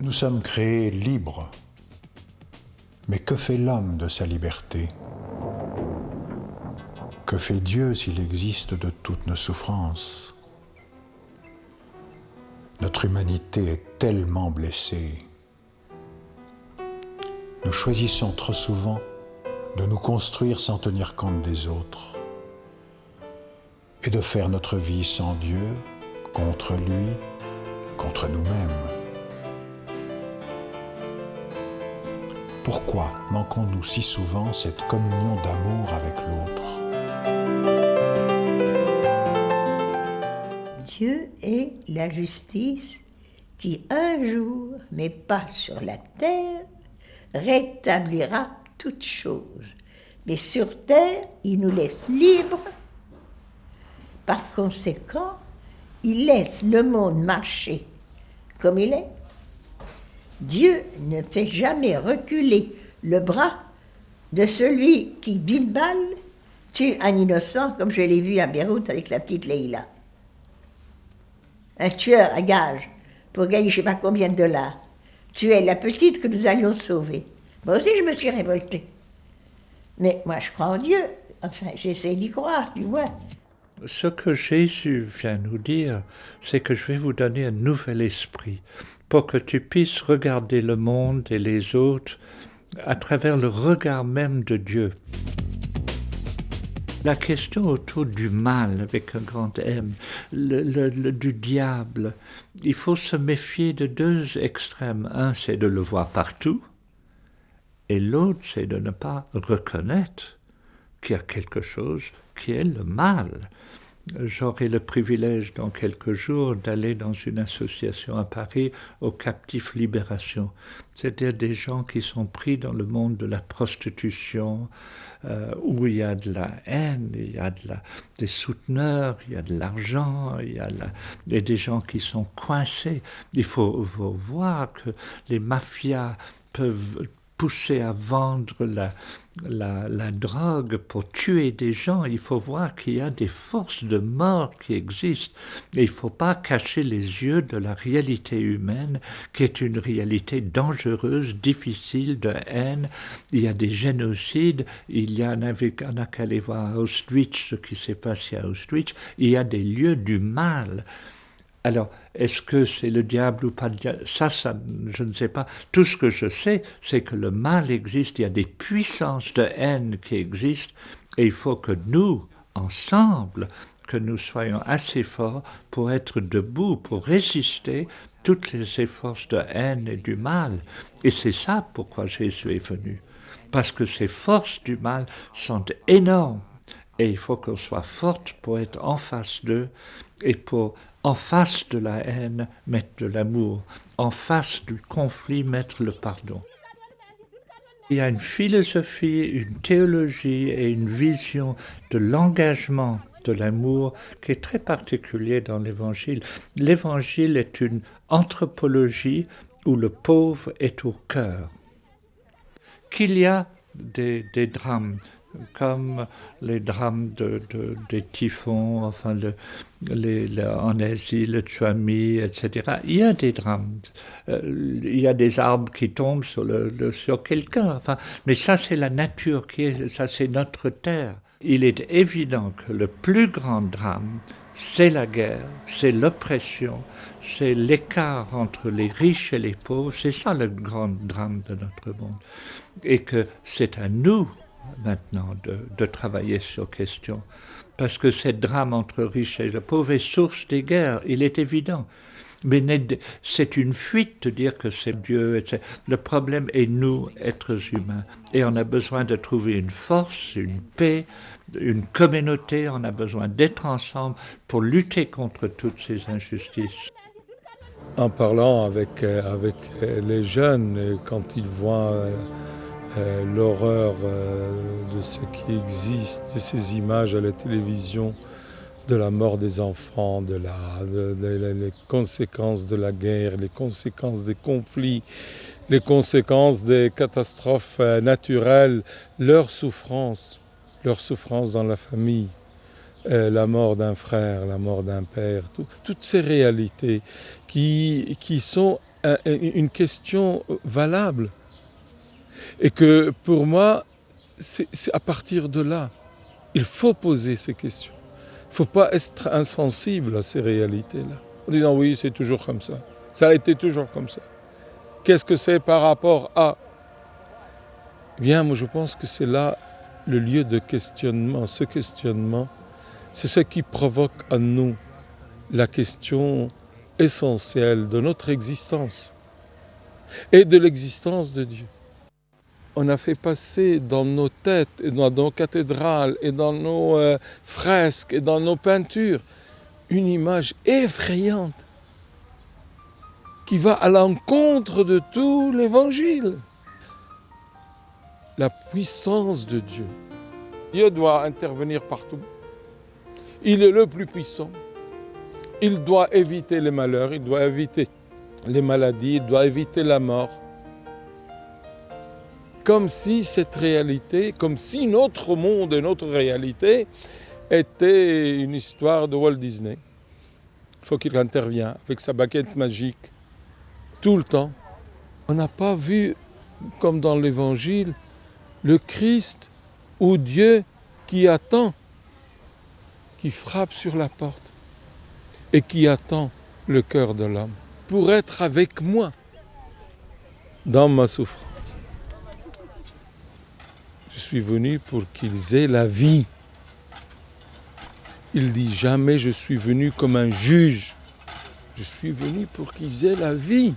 Nous sommes créés libres. Mais que fait l'homme de sa liberté? Que fait Dieu s'il existe de toutes nos souffrances? Notre humanité est tellement blessée. Nous choisissons trop souvent de nous construire sans tenir compte des autres et de faire notre vie sans Dieu, contre lui, contre nous-mêmes. Pourquoi manquons-nous si souvent cette communion d'amour avec l'autre? Dieu est la justice qui un jour, mais pas sur la terre, rétablira toutes choses. Mais sur terre, il nous laisse libres. Par conséquent, il laisse le monde marcher comme il est. Dieu ne fait jamais reculer le bras de celui qui, d'une balle, tue un innocent, comme je l'ai vu à Beyrouth avec la petite Leïla. Un tueur à gage pour gagner je ne sais pas combien de dollars tuait la petite que nous allions sauver. Moi aussi, je me suis révoltée. Mais moi, je crois en Dieu. Enfin, j'essaie d'y croire, du moins. Ce que Jésus vient nous dire, c'est que je vais vous donner un nouvel esprit pour que tu puisses regarder le monde et les autres à travers le regard même de Dieu. La question autour du mal, avec un grand M, du diable, il faut se méfier de deux extrêmes. Un, c'est de le voir partout, et l'autre, c'est de ne pas reconnaître qu'il y a quelque chose qui est le mal. J'aurai le privilège dans quelques jours d'aller dans une association à Paris aux Captifs Libération, c'est-à-dire des gens qui sont pris dans le monde de la prostitution, où il y a de la haine, il y a des souteneurs, il y a de l'argent, il y a des gens qui sont coincés. Il faut voir que les mafias peuvent pousser à vendre la drogue pour tuer des gens. Il faut voir qu'il y a des forces de mort qui existent. Et il ne faut pas cacher les yeux de la réalité humaine, qui est une réalité dangereuse, difficile, de haine. Il y a des génocides, il y en a qu'à aller voir à Auschwitz, ce qui s'est passé à Auschwitz. Il y a des lieux du mal. Alors, est-ce que c'est le diable ou pas le diable? Ça, je ne sais pas. Tout ce que je sais, c'est que le mal existe, il y a des puissances de haine qui existent, et il faut que nous, ensemble, que nous soyons assez forts pour être debout, pour résister toutes ces forces de haine et du mal. Et c'est ça pourquoi Jésus est venu. Parce que ces forces du mal sont énormes, et il faut qu'on soit forte pour être en face d'eux, et pour en face de la haine, mettre de l'amour. En face du conflit, mettre le pardon. Il y a une philosophie, une théologie et une vision de l'engagement de l'amour qui est très particulier dans l'Évangile. L'Évangile est une anthropologie où le pauvre est au cœur. Qu'il y a des drames, comme les drames des typhons, enfin en Asie, le tsunami, etc. Il y a des drames. Il y a des arbres qui tombent sur quelqu'un. Enfin, mais ça, c'est la nature, ça, c'est notre terre. Il est évident que le plus grand drame, c'est la guerre, c'est l'oppression, c'est l'écart entre les riches et les pauvres. C'est ça le grand drame de notre monde. Et que c'est à nous, maintenant, de travailler sur question. Parce que ce drame entre riches et pauvres est source des guerres, il est évident. Mais c'est une fuite de dire que c'est Dieu, etc. Le problème est nous, êtres humains. Et on a besoin de trouver une force, une paix, une communauté. On a besoin d'être ensemble pour lutter contre toutes ces injustices. En parlant avec les jeunes, quand ils voient l'horreur de ce qui existe, de ces images à la télévision, de la mort des enfants, les conséquences de la guerre, les conséquences des conflits, les conséquences des catastrophes naturelles, leur souffrance dans la famille, la mort d'un frère, la mort d'un père, toutes ces réalités qui sont une question valable. Et que pour moi, c'est à partir de là, il faut poser ces questions. Il ne faut pas être insensible à ces réalités-là. En disant oui, c'est toujours comme ça. Ça a été toujours comme ça. Qu'est-ce que c'est par rapport à... Eh bien, moi je pense que c'est là le lieu de questionnement. Ce questionnement, c'est ce qui provoque en nous la question essentielle de notre existence et de l'existence de Dieu. On a fait passer dans nos têtes, et dans nos cathédrales, et dans nos fresques, et dans nos peintures, une image effrayante qui va à l'encontre de tout l'Évangile. La puissance de Dieu. Dieu doit intervenir partout. Il est le plus puissant. Il doit éviter les malheurs, il doit éviter les maladies, il doit éviter la mort. Comme si cette réalité, comme si notre monde et notre réalité était une histoire de Walt Disney. Il faut qu'il intervienne avec sa baguette magique, tout le temps. On n'a pas vu, comme dans l'Évangile, le Christ ou Dieu qui attend, qui frappe sur la porte et qui attend le cœur de l'homme pour être avec moi dans ma souffrance. Je suis venu pour qu'ils aient la vie. Il dit jamais je suis venu comme un juge. Je suis venu pour qu'ils aient la vie.